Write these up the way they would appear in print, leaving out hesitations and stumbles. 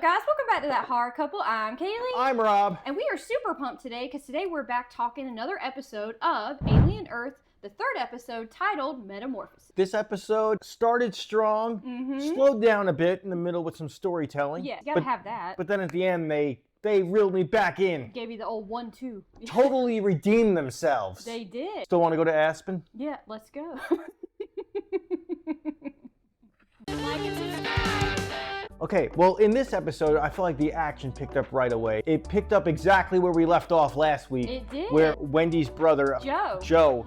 guys? Welcome back to That Horror Couple. I'm Kaylee. I'm Rob. And we are super pumped today because today we're back talking another episode of Alien Earth, the third episode titled Metamorphosis. This episode started strong, slowed down a bit in the middle with some storytelling. Yeah, you gotta have that. But then at the end, they reeled me back in. Gave you the old 1-2. Totally redeemed themselves. They did. Still want to go to Aspen? Yeah, let's go. Okay, well, in this episode, I feel like the action picked up right away. It picked up exactly where we left off last week. It did. Where Wendy's brother, Joe,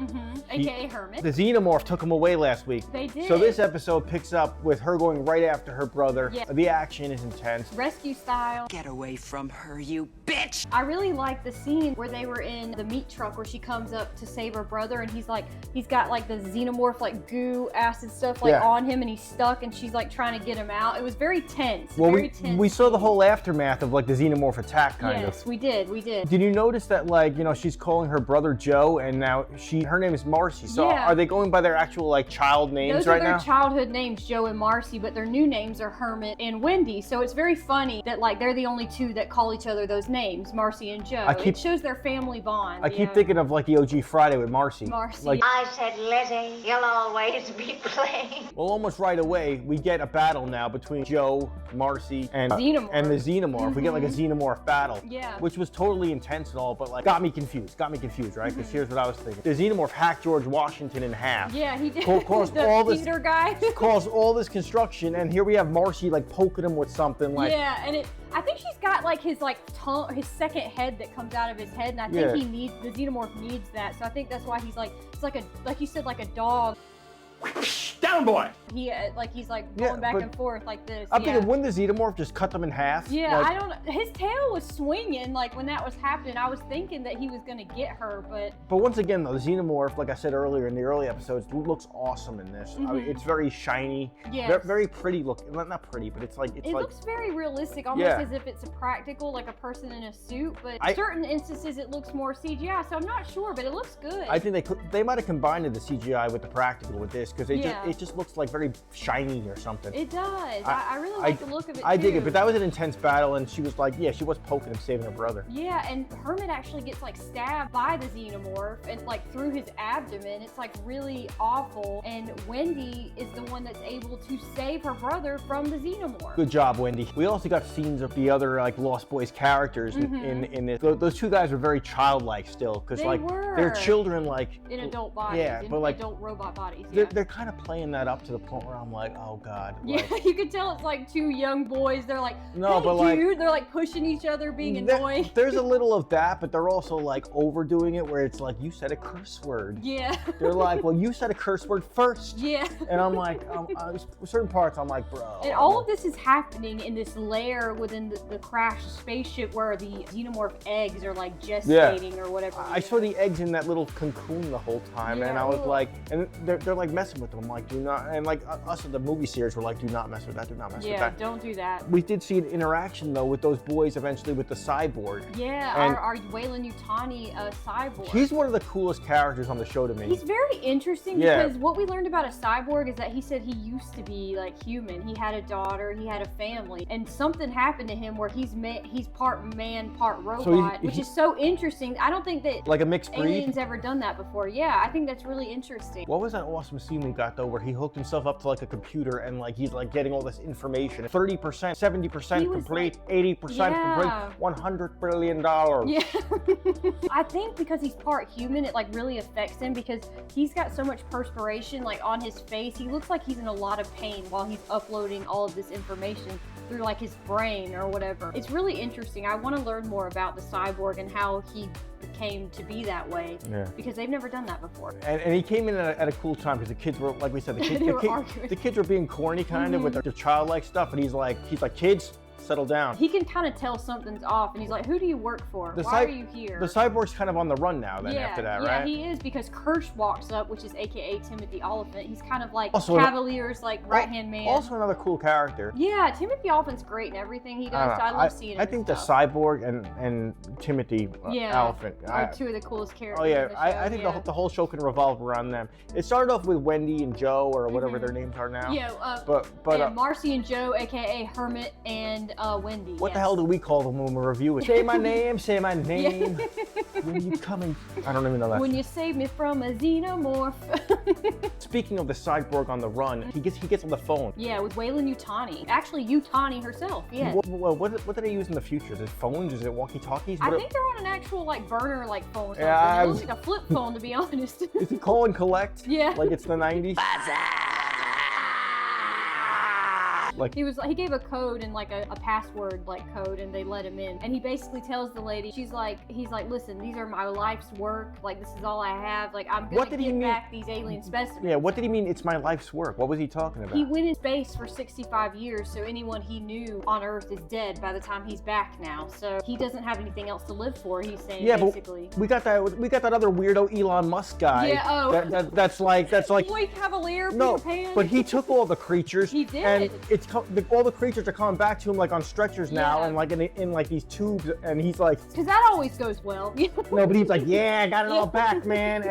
aka Hermit. the xenomorph took him away last week. They did. So this episode picks up with her going right after her brother. Yeah. The action is intense. Rescue style. Get away from her, you bitch! I really like the scene where they were in the meat truck where she comes up to save her brother and he's got like the xenomorph like goo acid stuff on him and he's stuck and she's like trying to get him out. It was very tense. Well, very tense. we saw the whole aftermath of like the xenomorph attack kind of. Yes, we did. Did you notice that like, you know, she's calling her brother Joe and now her name is Marcy. So are they going by their actual like child names right now? Those are their childhood names, Joe and Marcy, but their new names are Hermit and Wendy. So it's very funny that like they're the only two that call each other those names, Marcy and Joe. It shows their family bond. I keep thinking of like the OG Friday with Marcy. Like, I said, Lizzie, you'll always be playing. Well, almost right away, we get a battle now between Joe, Marcy, and the xenomorph. We get like a xenomorph battle. Yeah. Which was totally intense and all, but like got me confused, right? Because here's what I was thinking. The xenomorph hacked George Washington in half. Yeah, he did. Caused all this Peter guy. caused all this construction, and here we have Marcy like poking him with something like. Yeah, and I think she's got like his tongue, his second head that comes out of his head, and I think the xenomorph needs that. So I think that's why he's like, it's like you said, like a dog. Down, boy! He's like going back and forth like this. I'm thinking, wouldn't the xenomorph just cut them in half? Yeah, I don't know. His tail was swinging like when that was happening. I was thinking that he was gonna get her, but once again though, the xenomorph, like I said earlier in the early episodes, looks awesome in this. I mean, it's very shiny. Yes. Very pretty looking. Not pretty, but it looks very realistic, almost as if it's a practical, like a person in a suit. But in certain instances, it looks more CGI. So I'm not sure, but it looks good. I think they might have combined the CGI with the practical with this because it just looks like very shiny or something. It does. I really like the look of it I too. dig it, but that was an intense battle, and she was like, she was poking him, saving her brother. Yeah, and Hermit actually gets like stabbed by the xenomorph and like through his abdomen. It's like really awful, and Wendy is the one that's able to save her brother from the xenomorph. Good job, Wendy. We also got scenes of the other like Lost Boys characters in this. Those two guys were very childlike still, because like they're children like in adult bodies, but like adult robot bodies. They're kind of playing that up to the point where I'm like, oh god. Yeah, like, you could tell it's like two young boys. They're like, no, hey, but like, dude, they're like pushing each other, being annoying. There's a little of that, but they're also like overdoing it, where it's like, you said a curse word. Yeah. They're like, well, you said a curse word first. Yeah. And I'm like, certain parts, I'm like, bro. And all of this is happening in this lair within the crashed spaceship where the xenomorph eggs are like gestating or whatever. I saw the eggs in that little cocoon the whole time, and I was like, and they're like messing with them. I'm like, do not, and like us at the movie series were like, do not mess with that, do not mess with that. Yeah, don't do that. We did see an interaction though with those boys eventually with the cyborg. Yeah, our Wayland Yutani cyborg. He's one of the coolest characters on the show to me. He's very interesting because what we learned about a cyborg is that he said he used to be like human. He had a daughter, he had a family, and something happened to him where he's part man, part robot, which is so interesting. I don't think that like a mixed breed. Alien's ever done that before. Yeah, I think that's really interesting. What was that awesome scene we got though, where he hooked himself up to like a computer and like he's like getting all this information, 30%, 70% complete, 80% complete, $100 billion. Yeah. I think because he's part human, it like really affects him because he's got so much perspiration like on his face. He looks like he's in a lot of pain while he's uploading all of this information through like his brain or whatever. It's really interesting. I want to learn more about the cyborg and how he came to be that way because they've never done that before. And he came in at a cool time because the kids were, like we said, the kids were being corny kind of with their childlike stuff, and he's like, kids, settle down. He can kind of tell something's off, and he's like, who do you work for? Why are you here? The cyborg's kind of on the run now then after that, right? Yeah, he is, because Kirsch walks up, which is AKA Timothy Oliphant. He's kind of like Cavalier's like right-hand man. Also another cool character. Yeah, Timothy Oliphant's great in everything he does. So I love seeing him. I think the cyborg and Timothy Oliphant are two of the coolest characters. Oh yeah, I think the whole show can revolve around them. It started off with Wendy and Joe, or whatever their names are now. Yeah, but Marcy and Joe, AKA Hermit and Wendy. What the hell do we call them when we're reviewing? Say my name, say my name. When you coming? I don't even know that. When you save me from a xenomorph. Speaking of the cyborg on the run, he gets on the phone. Yeah, with Weyland-Yutani. Actually, Yutani herself, yes. What do they use in the future? Is it phones? Is it walkie-talkies? I think they're on an actual like burner like phone or something. Yeah, It looks like a flip phone, to be honest. Is it call and collect? Yeah. Like it's the 90s? Like he gave a code and like a password like code, and they let him in. And he basically tells the lady, he's like, listen, these are my life's work. Like this is all I have. Like I'm gonna get back these alien specimens. Yeah, what did he mean? It's my life's work. What was he talking about? He went in space for 65 years, so anyone he knew on Earth is dead by the time he's back now. So he doesn't have anything else to live for. He's saying basically. But we got that other weirdo Elon Musk guy. Yeah. Oh. That's like. Boy Cavalier. No, Peter Pan. but he took all the creatures. He did. And all the creatures are coming back to him like on stretchers now, and like in like these tubes, and he's like. Because that always goes well. No, but he's like, yeah, I got it all back, man.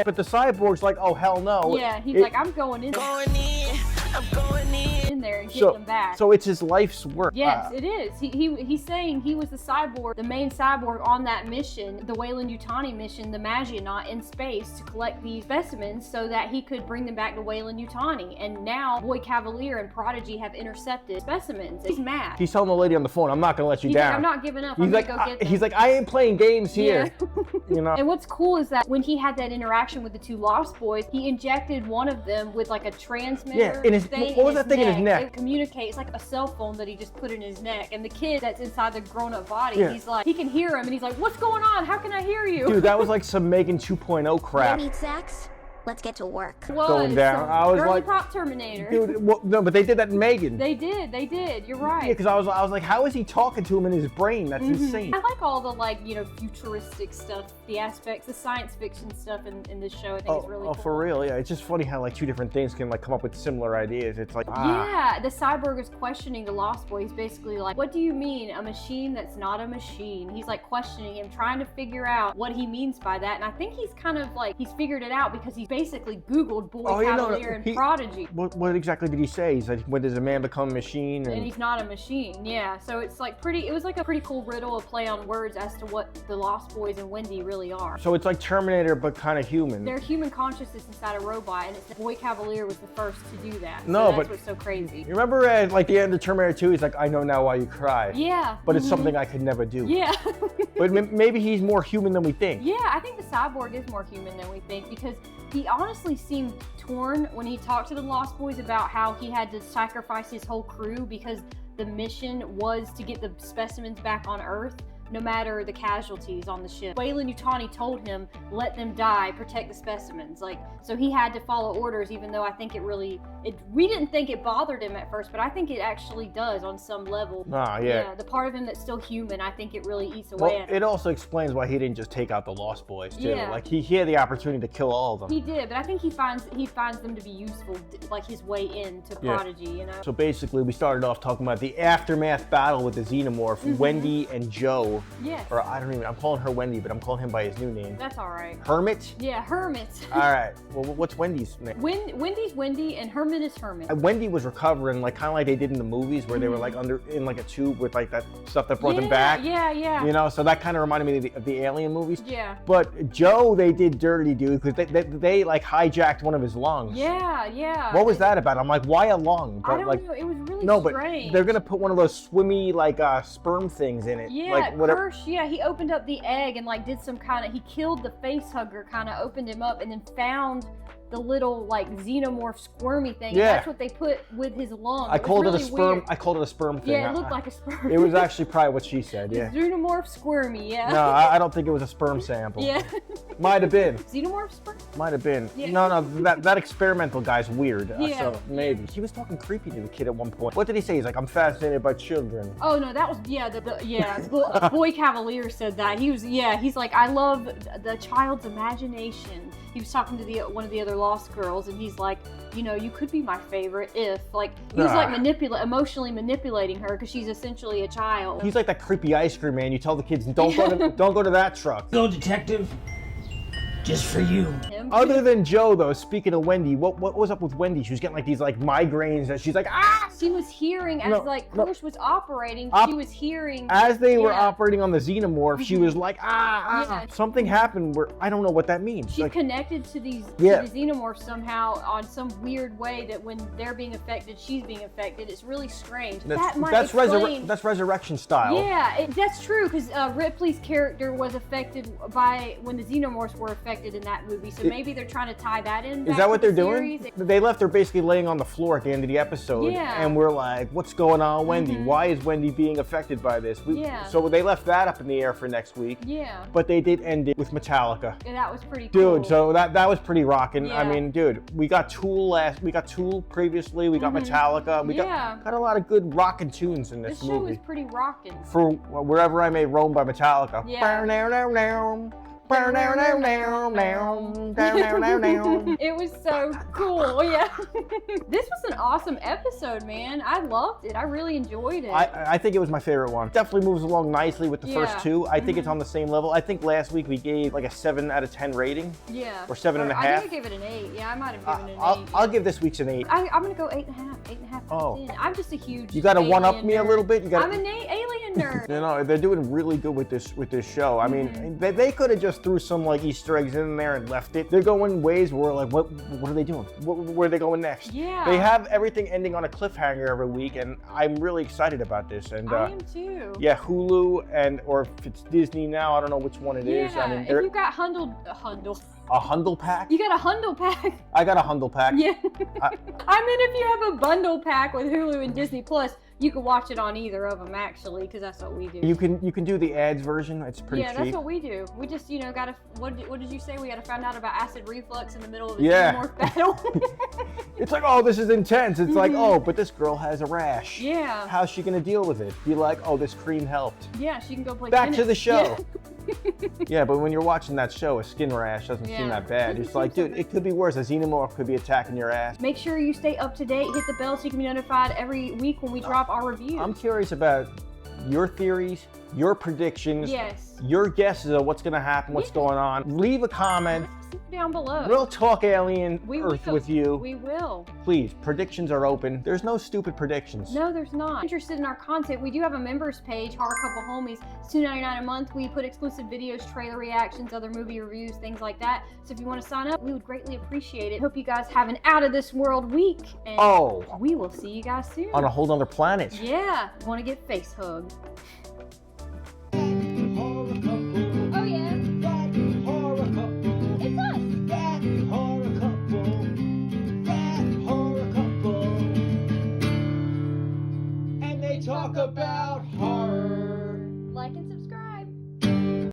But the cyborg's like, oh hell no. Yeah, he's like, I'm going in. I'm going in there and getting them back. So it's his life's work. Yes, it is. He's saying he was the cyborg, the main cyborg on that mission, the Weyland-Yutani mission, the Magionaut in space, to collect these specimens so that he could bring them back to Weyland-Yutani. And now Boy Cavalier and Prodigy have intercepted specimens. He's mad. He's telling the lady on the phone, I'm not gonna let you down. Like, I'm not giving up. I'm gonna go get them. He's like, I ain't playing games here. Yeah. You know. And what's cool is that when he had that interaction with the two Lost Boys, he injected one of them with like a transmitter. Yeah, what was that thing in his neck? It communicates like a cell phone that he just put in his neck. And the kid that's inside the grown-up body, he's like, he can hear him, and he's like, what's going on? How can I hear you? Dude, that was like some Megan 2.0 crap. You need sex? Let's get to work. Going down. I was like, Prop Terminator. Dude, no, but they did that in Megan. They did. You're right. Yeah, because I was like, how is he talking to him in his brain? That's insane. I like all the like, futuristic stuff, the aspects, the science fiction stuff in this show. I think is really cool. Oh, for real? Yeah, it's just funny how like two different things can like come up with similar ideas. It's like, Yeah, the cyborg is questioning the Lost Boy. He's basically like, what do you mean, a machine that's not a machine? He's like questioning him, trying to figure out what he means by that. And I think he's kind of like, he's figured it out because he's basically Googled Boy Cavalier and Prodigy. What exactly did he say? He's like, when does a man become a machine? And he's not a machine, yeah. So it's like it was like a pretty cool riddle, a play on words as to what the Lost Boys and Wendy really are. So it's like Terminator, but kind of human. They're human consciousness inside a robot, and it's Boy Cavalier was the first to do that. No, so that's what's so crazy. You remember at like the end of Terminator 2, he's like, I know now why you cry. Yeah. But it's something I could never do. Yeah. But maybe he's more human than we think. Yeah, I think the cyborg is more human than we think, because he honestly seemed torn when he talked to the Lost Boys about how he had to sacrifice his whole crew because the mission was to get the specimens back on Earth, no matter the casualties on the ship. Weyland-Yutani told him, let them die, protect the specimens. Like, so he had to follow orders, even though I think we didn't think it bothered him at first, but I think it actually does on some level. Yeah. The part of him that's still human, I think it really eats away at him. It also explains why he didn't just take out the Lost Boys, too. Yeah. Like, he had the opportunity to kill all of them. He did, but I think he finds them to be useful, like his way into Prodigy, So basically, we started off talking about the aftermath battle with the xenomorph, Wendy and Joe. Yes. Or I'm calling her Wendy, but I'm calling him by his new name. That's all right. Hermit? Yeah, Hermit. All right. Well, what's Wendy's name? Wendy's Wendy, and Hermit is Hermit. Wendy was recovering, like kind of like they did in the movies, where they were like in like a tube with like that stuff that brought them back. Yeah. So that kind of reminded me of the Alien movies. Yeah. But Joe, they did dirty, dude, because they like hijacked one of his lungs. Yeah. What was that about? I'm like, why a lung? But I don't know. It was really strange. But they're gonna put one of those swimmy like sperm things in it. Yeah, like whatever. He opened up the egg and like did some kind of, he killed the face hugger, kind of opened him up, and then found the little like xenomorph squirmy thing. Yeah. And that's what they put with his lung. I called it a sperm. Weird. I called it a sperm thing. Yeah, it looked like a sperm. It was actually probably what she said. Yeah. Xenomorph squirmy. Yeah. No, I don't think it was a sperm sample. Yeah. Might have been. Xenomorph sperm. Might have been. Yeah. No, that experimental guy's weird. Yeah. So maybe he was talking creepy to the kid at one point. What did he say? He's like, I'm fascinated by children. Oh no, that was Boy Cavalier said that. He's like, I love the child's imagination. He was talking to one of the other Lost girls, and he's like, you could be my favorite if, like, he was like emotionally manipulating her because she's essentially a child. He's like that creepy ice cream man. You tell the kids, don't go to that truck. Go, detective. Just for you. Other than Joe, though, speaking of Wendy, what was up with Wendy? She was getting like these like migraines that she's like, She was hearing as Kush was operating. She was hearing as they were operating on the xenomorph. She was like, something happened where I don't know what that means. She's like, connected to these to the xenomorphs somehow on some weird way that when they're being affected, she's being affected. It's really strange. That's resurrection style. Yeah, that's true because Ripley's character was affected by when the xenomorphs were affected in that movie. So maybe they're trying to tie that in. Is that what they're doing? They left her basically laying on the floor at the end of the episode. Yeah. And we're like, what's going on, Wendy? Why is Wendy being affected by this? So they left that up in the air for next week. Yeah. But they did end it with Metallica. And that was pretty cool. Dude, so that was pretty rocking. Yeah. I mean, dude, we got Tool previously, we got Metallica, we got a lot of good rockin' tunes in this movie. This show was pretty rockin'. For Wherever I May Roam by Metallica. Yeah. It was so cool, yeah. This was an awesome episode, man. I loved it. I really enjoyed it. I think it was my favorite one. Definitely moves along nicely with the first two. I think it's on the same level. I think last week we gave like a 7 out of 10 rating. Yeah. Or 7.5. I think I gave it an 8. Yeah, I might have given it an 8. I'll give this week's an 8. I'm gonna go 8.5. 8.5 out of 10. I'm just a huge. You gotta one-up me a little bit. I'm an alien nerd. You know, they're doing really good with this show. I mean, they could have just threw some like Easter eggs in there and left it. They're going ways where like, what are they doing? Where are they going next? Yeah. They have everything ending on a cliffhanger every week, and I'm really excited about this. And I am too. Yeah, Hulu or if it's Disney now, I don't know which one it is. I mean, if you got a Hundle pack? You got a Hundle pack? I got a Hundle pack. Yeah. I mean, if you have a bundle pack with Hulu and Disney Plus, you can watch it on either of them actually, because that's what we do. You can do the ads version. It's pretty cheap. Yeah, that's what we do. We just gotta. What did you say? We gotta find out about acid reflux in the middle of the xenomorph battle. It's like, oh, this is intense. It's like, oh, but this girl has a rash. Yeah. How's she gonna deal with it? Be like, oh, this cream helped. Yeah, she can go play Back tennis. to the show. Yeah, but when you're watching that show, a skin rash doesn't seem that bad. It's like, dude, it could be worse. A xenomorph could be attacking your ass. Make sure you stay up to date. Hit the bell so you can be notified every week when we drop our reviews. I'm curious about your theories, your predictions, your guesses of what's going to happen, what's going on. Leave a comment. Down below. We'll talk alien Earth with you. We will. Please, predictions are open. There's no stupid predictions. No, there's not. Interested in our content, we do have a members page, Horror Couple Homies. It's $2.99 a month. We put exclusive videos, trailer reactions, other movie reviews, things like that. So if you want to sign up, we would greatly appreciate it. Hope you guys have an out of this world week. And we will see you guys soon. On a whole nother planet. Yeah. Want to get face hugged.